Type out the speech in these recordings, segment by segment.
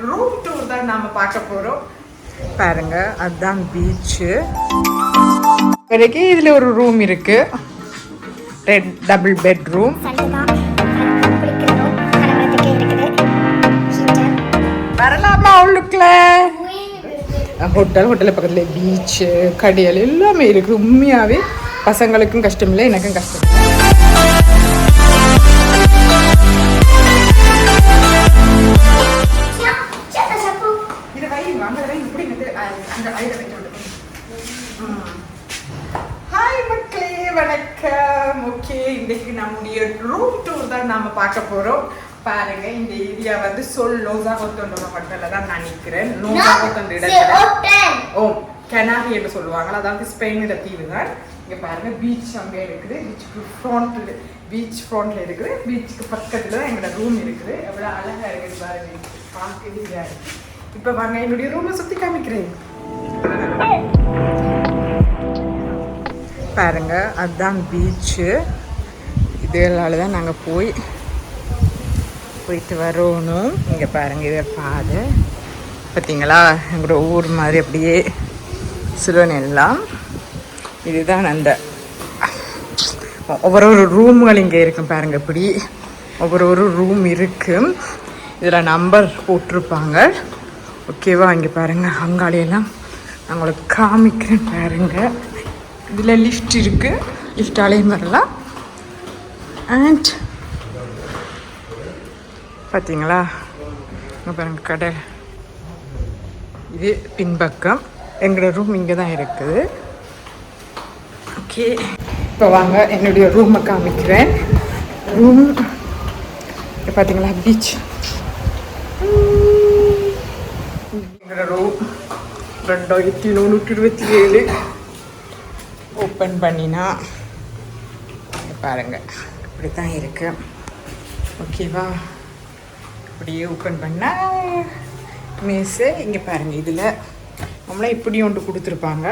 Room tour தான் நாம பார்க்க போறோம். பாருங்க, அதுதான் பீச்சு. வரைக்கும் இதுல ஒரு ரூம் இருக்கு, டபுள் பெட்ரூம். வரலாமா உள்ளுக்குள்ள? ஹோட்டல் பக்கத்துல பீச், கடைகள் எல்லாமே இருக்கு. உண்மையாவே பசங்களுக்கும் கஷ்டம் இல்லை, எனக்கும் கஷ்டம். ஹாய் மக்களே, வணக்கம். ஓகே, இன்றைக்கு நம்முடைய ரூம் டூர் தான் நாம பார்க்க போறோம். பாருங்க, இந்த ஏரியா வந்து லோசா கொத்தோன்ற ஹோட்டல்ல தான் நான் நிற்கிறேன். லோசா கொத்தோன்ற இடத்துல கெனாரி என்று சொல்லுவாங்க, அதாவது ஸ்பெயினோட தீவு தான். இங்க பாருங்க, பீச் அங்கே இருக்குது. பீச் ஃப்ரண்ட்ல இருக்குது. பீச்சுக்கு பக்கத்துல தான் எங்களோட ரூம் இருக்குது. எவ்வளவு அழகா இருக்குது பாருங்க, பார்க்க. இப்ப வாங்க என்னுடைய ரூமை சுத்தி காமிக்கிறேன். பாருங்க, அதுதான் பீச்சு. இதனால தான் நாங்கள் போயிட்டு வரணும். இங்கே பாருங்க, இதை பாரு பார்த்தீங்களா, எங்களோட ஊர் மாதிரி அப்படியே சிலோன் எல்லாம். இதுதான் அந்த ஒவ்வொரு ரூம்கள் இங்கே இருக்கும் பாருங்க. இப்படி ஒவ்வொரு ரூம் இருக்கு. இதில் நம்பர் போட்டிருப்பாங்க. ஓகேவா? இங்கே பாருங்கள், அங்காளியெல்லாம் நான் உங்களுக்கு காமிக்கிறேன் பாருங்க. இதில் லிஃப்ட் இருக்குது, லிஃப்டாலேயும் வரலாம். அண்ட் பார்த்தீங்களா, இங்கே பாருங்க கடை. இது பின்பக்கம். எங்களோட ரூம் இங்கே தான் இருக்குது. ஓகே, இப்போ வாங்க என்னுடைய ரூமை காமிக்கிறேன். ரூம் பார்த்தீங்களா, பீச். ரூம் 2427 ஓப்பன் பண்ணினா பாருங்க, இப்படி தான் இருக்கு. ஓகேவா? இப்படியே ஓப்பன் பண்ணால் மேஸு. இங்கே பாருங்க, இதில் நம்மளே இப்படி ஒன்று கொடுத்துருப்பாங்க.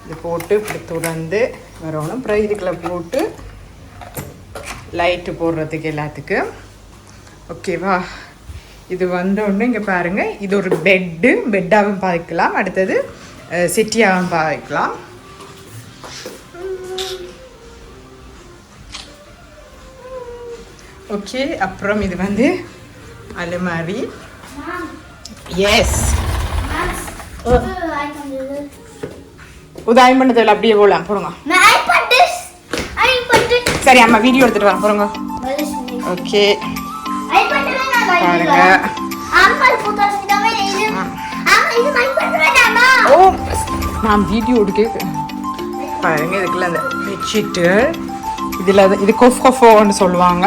இது போட்டு இப்படி தொடர்ந்து வரணும். அப்புறம் இதுக்குள்ள போட்டு லைட்டு போடுறதுக்கு எல்லாத்துக்கும். ஓகேவா? இது வந்தோடனே இங்கே பாருங்கள், இது ஒரு பெட்டாகவும் பாய்க்கலாம். அடுத்தது செட்டியாகவும் பாய்க்கலாம். ஓகே, அப்புறம் இது வந்து அலுமாரி. எஸ், உதாயம் பண்ணதில் அப்படியே போகலாம். போடுங்க. சரி, அம்மா வீடியோ எடுத்துகிட்டு வரேன். போடுங்க. ஓகே பாருங்க. ஓ, நான் வீடியோ எடுக்க பாருங்க. இதுக்குள்ள அந்த பெட்ஷீட்டு, இதில் இது கொஃபோன்னு சொல்லுவாங்க.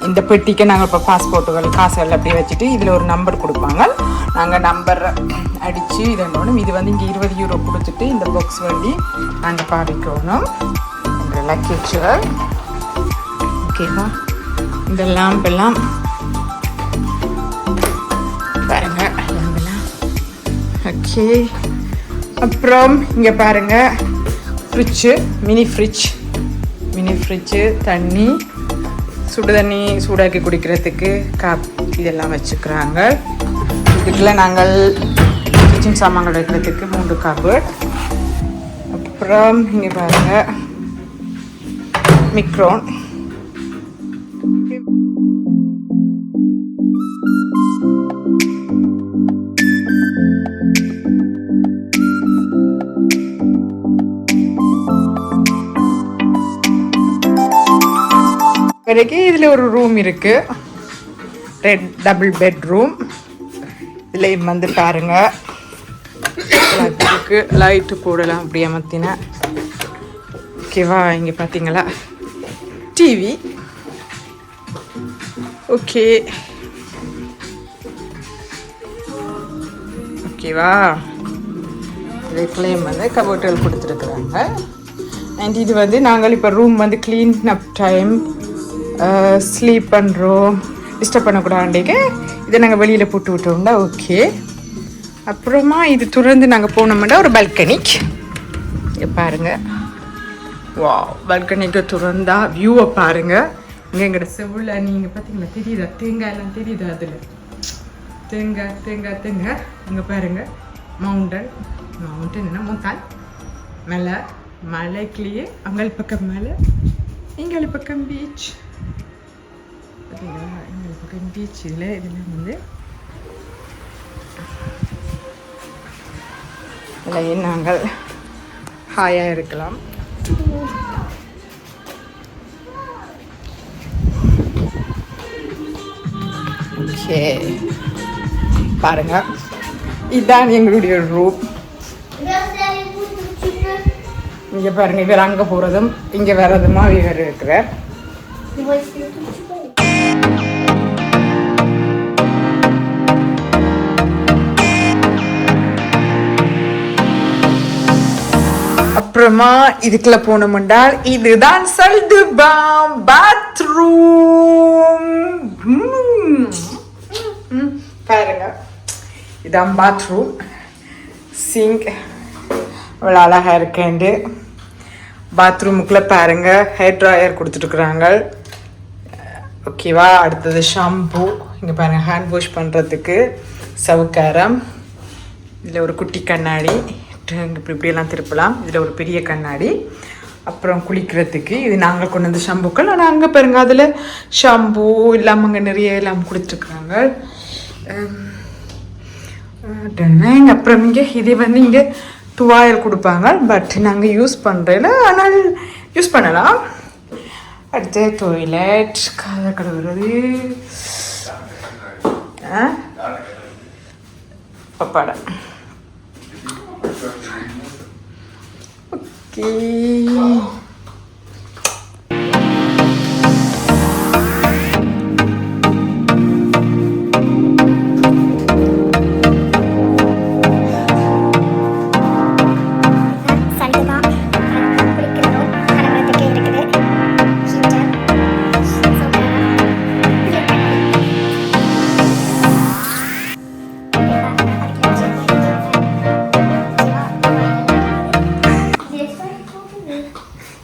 இந்த பெட்டிக்கு நாங்கள் இப்போ பாஸ்போர்ட்டுகள் காசுகள் அப்படியே வச்சுட்டு இதில் ஒரு நம்பர் கொடுப்பாங்க. நாங்கள் நம்பர் அடித்து இதோட இது வந்து இங்கே 20 யூரோ கொடுத்துட்டு இந்த பாக்ஸ் வண்டி நாங்கள் பாவிக்கணும். இந்த லக்கேஜுகள். ஓகேவா? இந்த லேம்பெல்லாம் பாருங்க, லேம்பெல்லாம். ஓகே, அப்புறம் இங்கே பாருங்க, ஃப்ரிட்ஜு, மினி ஃப்ரிட்ஜு, தண்ணி, சுடு தண்ணி சூடாக்கி குடிக்கிறதுக்கு கப் இதெல்லாம் வச்சுக்கிறாங்க. இதுக்குள்ள நாங்கள் கிச்சன் சாமான்கள் வைக்கிறதுக்கு 3 கபோர்ட். அப்புறம் இங்கே பாருங்க, மிக்ரோன். வரைக்கும் இதில் ஒரு ரூம் இருக்கு, டபுள் பெட்ரூம். இதில் வந்து பாருங்க, லைட்டு போடலாம் அப்படி அமர்த்தின. ஓகேவா? இங்கே பார்த்தீங்களா, டிவி. ஓகே, ஓகேவா? இதுக்குள்ளேயும் வந்து கபோர்டுகள் கொடுத்துருக்குறாங்க. அண்ட் இது வந்து நாங்கள் இப்போ ரூம் வந்து க்ளீன் அப் டைம், ஸ்லீப் பண்ணுறோம், டிஸ்டர்ப் பண்ணக்கூடாதுக்கு இதை நாங்கள் வெளியில் போட்டு விட்டோம்னா ஓகே. அப்புறமா இது துறந்து நாங்கள் போனோம்னா ஒரு பால்கனிக். இங்கே பாருங்கள், வா, பால்கனிக்கு துறந்தா வியூவை பாருங்கள். இங்கே எங்களோட செவ்வில் நீங்கள் பார்த்தீங்களா, தெரியுதா, தேங்காய் எல்லாம் தெரியுதா அதில். தேங்காய் தேங்காய் தேங்காய். இங்கே பாருங்க மவுண்டன் என்ன மவுண்டன் மலை மலைக்குள்ளேயே அங்காளி பக்கம் மலை இங்காளி பக்கம் பீச். பார்த்தீங்களா இங்காளி பக்கம் பீச். இதில் வந்து இதில் நாங்கள் ஹாயாக இருக்கலாம். ஓகே பாருங்க இதுதான் எங்களுடைய ரூம். இங்கே பாருங்க இவர் அங்கே போகிறதும் இங்கே வர்றதுமா இவர் இருக்கிறார். அப்புறமா இதுக்குள்ள போனோம் என்றால் இதுதான் சல்துபாம் பாத்ரூம். பாருங்க இதான் பாத்ரூம். சிங்க் அவ்வளோ அழகாக இருக்கேண்டு. பாத்ரூமுக்குள்ளே பாருங்க ஹேர் ட்ராயர் கொடுத்துட்டுருக்குறாங்க. ஓகேவா. அடுத்தது ஷாம்பு. இங்கே பாருங்கள் ஹேண்ட் வாஷ் பண்ணுறதுக்கு சவுக்காரம். இதில் ஒரு குட்டி கண்ணாடி இப்படியெல்லாம் திருப்பலாம். இதில் ஒரு பெரிய கண்ணாடி. அப்புறம் குளிக்கிறதுக்கு இது நாங்கள் கொண்டு வந்து ஷாம்புக்கள். ஆனால் அங்கே பாருங்க அதில் ஷாம்பு இல்லாமல் அங்கே நிறைய எல்லாம் கொடுத்துருக்குறாங்க. அப்புறம் இங்கே இதே வந்து இங்கே துவாயல் கொடுப்பாங்க. பட் நாங்கள் யூஸ் பண்ணுறதில்ல. ஆனால் யூஸ் பண்ணலாம். அடுத்து டாய்லெட் காலை கழுவுறது பப்பாடா. ஓகே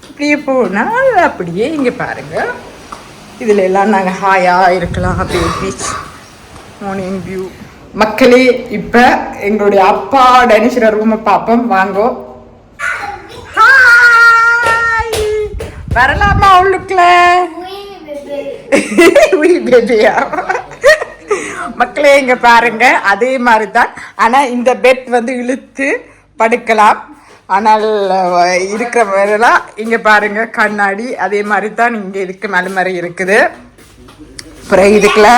இப்படியே போனால் அப்படியே இங்கே பாருங்கள் இதில் எல்லாம் நாங்கள் ஹாயாக இருக்கலாம். அப்படியே பீச் மார்னிங் வியூ. மக்களே இப்போ எங்களுடைய அப்பா டனிஷோட ரூமை பார்ப்போம். வாங்கோ வரலாமா உள்ளுக்குள்ள பேபியா? மக்களே இங்கே பாருங்க அதே மாதிரி தான். ஆனால் இந்த பெட் வந்து இழுத்து படுக்கலாம். ஆனால் இருக்கிற மாதிரிலாம் இங்கே பாருங்க கண்ணாடி அதே மாதிரி தான் இங்கே இதுக்கு மேலே மாதிரி இருக்குது. அப்புறம் இதுக்குள்ள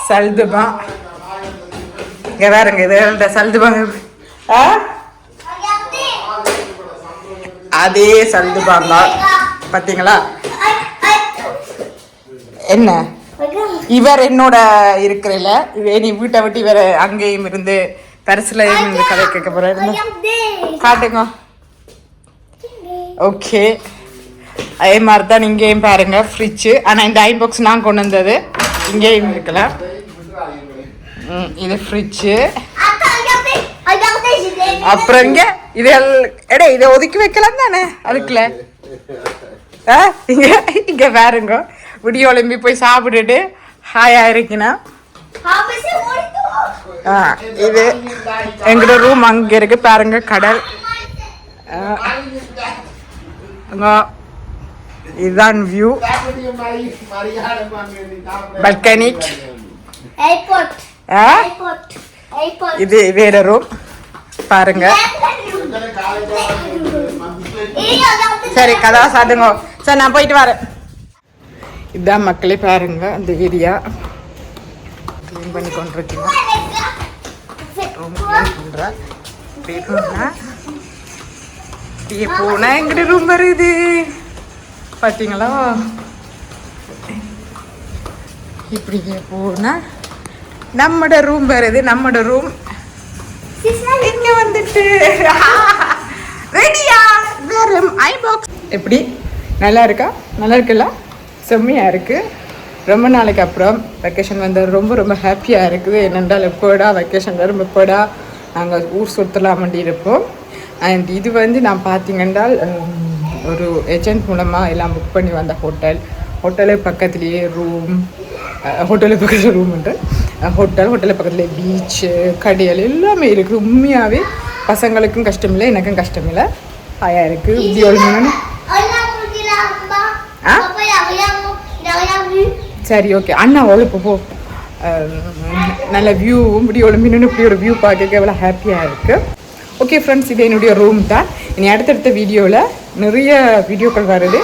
சல்துபா இங்கே பாருங்க இது இந்த சல்துபா அதே சல்துபாங்க பார்த்தீங்களா? என்ன இவர் என்னோட இருக்கிறல நீ வீட்டை விட்டு இவர் அங்கேயும் இருந்து பரிசுல இருந்து கதை கேட்க போறேன். காட்டுங்க. ஓகே அதே மாதிரி தான் இங்கேயும் பாருங்க ஃப்ரிட்ஜு. ஆனால் இந்த ஐ பாக்ஸ் நான் கொண்டு வந்தது இங்கேயும் இருக்கலாம். இது ஃப்ரிட்ஜு. அப்புறம் இங்க இதை ஒதுக்கி வைக்கலாம் தானே அதுக்குள்ள. இங்க பாருங்க விடிய ஒலிம்பி போய் சாப்பிட்டுட்டு ஹாயா இருக்கணும். இது எங்களோட ரூம் அங்கே இருக்கு பாருங்க கடல். இதுதான் வியூ. பல்கனிக். இது வேற ரூம் பாருங்க. சரி கதா சாட்டுங்க. சரி நான் போயிட்டு வரேன். இதுதான் மக்களே பாருங்க அந்த ஏரியா க்ளீன் பண்ணி கொண்டிருக்கீங்க. ரூம் க்ளீன் பண்ணுறேன். இப்படியே போனால் எங்கிட்ட ரூம் வருது பார்த்தீங்களா? இப்படியே போனால் நம்மட ரூம் வருது. நம்மட ரூம் இங்க வந்துட்டு ரெடியா? வேற ஐ பாக்ஸ் எப்படி நல்லா இருக்கா? நல்லா இருக்குல்ல? செம்மையாக இருக்குது. ரொம்ப நாளைக்கு அப்புறம் வெக்கேஷன் வந்து ரொம்ப ரொம்ப ஹாப்பியாக இருக்குது. என்னென்றால் எப்போடா வெக்கேஷன் வரும், எப்போடா நாங்கள் ஊர் சுற்றலாம் இருப்போம். அண்ட் இது வந்து நான் பார்த்தீங்கன்றால் ஒரு ஏஜென்ட் மூலமாக எல்லாம் புக் பண்ணி வந்த ஹோட்டலே பக்கத்துலேயே ரூம் ஹோட்டலுக்கு பக்கத்தில் ரூம் உண்டு. ஹோட்டலுக்கு பக்கத்தில் பீச்சு கடைகள் எல்லாமே இருக்குது. உண்மையாகவே பசங்களுக்கும் கஷ்டம் இல்லை, எனக்கும் கஷ்டம் இல்லை. ஹாயாக இருக்குது. இப்படி ஒழுங்கு சரி ஓகே அண்ணா ஒழுப்பு போ. நல்ல வியூவும் இப்படி ஒழும்பின்னு இப்படி ஒரு வியூ பார்க்க எவ்வளோ ஹாப்பியாக இருக்குது. ஓகே ஃப்ரெண்ட்ஸ், இது என்னுடைய ரூம் தான். இனி அடுத்தடுத்த வீடியோவில் நிறைய வீடியோக்கள் வருது.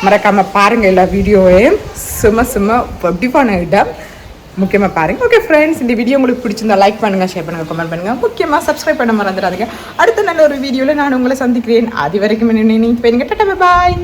மறக்காமல் பாருங்கள் எல்லா வீடியோவையும். சும்மா வடிவான இடம் முக்கியமாக பாருங்கள். ஓகே ஃப்ரெண்ட்ஸ், இந்த வீடியோ உங்களுக்கு பிடிச்சிருந்தா லைக் பண்ணுங்கள், ஷேர் பண்ணுங்கள், கமெண்ட் பண்ணுங்கள். முக்கியமாக சப்ஸ்கிரைப் பண்ண மறந்துடாதீங்க. அடுத்த நல்ல ஒரு வீடியோவில் நான் உங்களை சந்திக்கிறேன். அது வரைக்கும் என்ன நீங்கள் டாடா பாய்.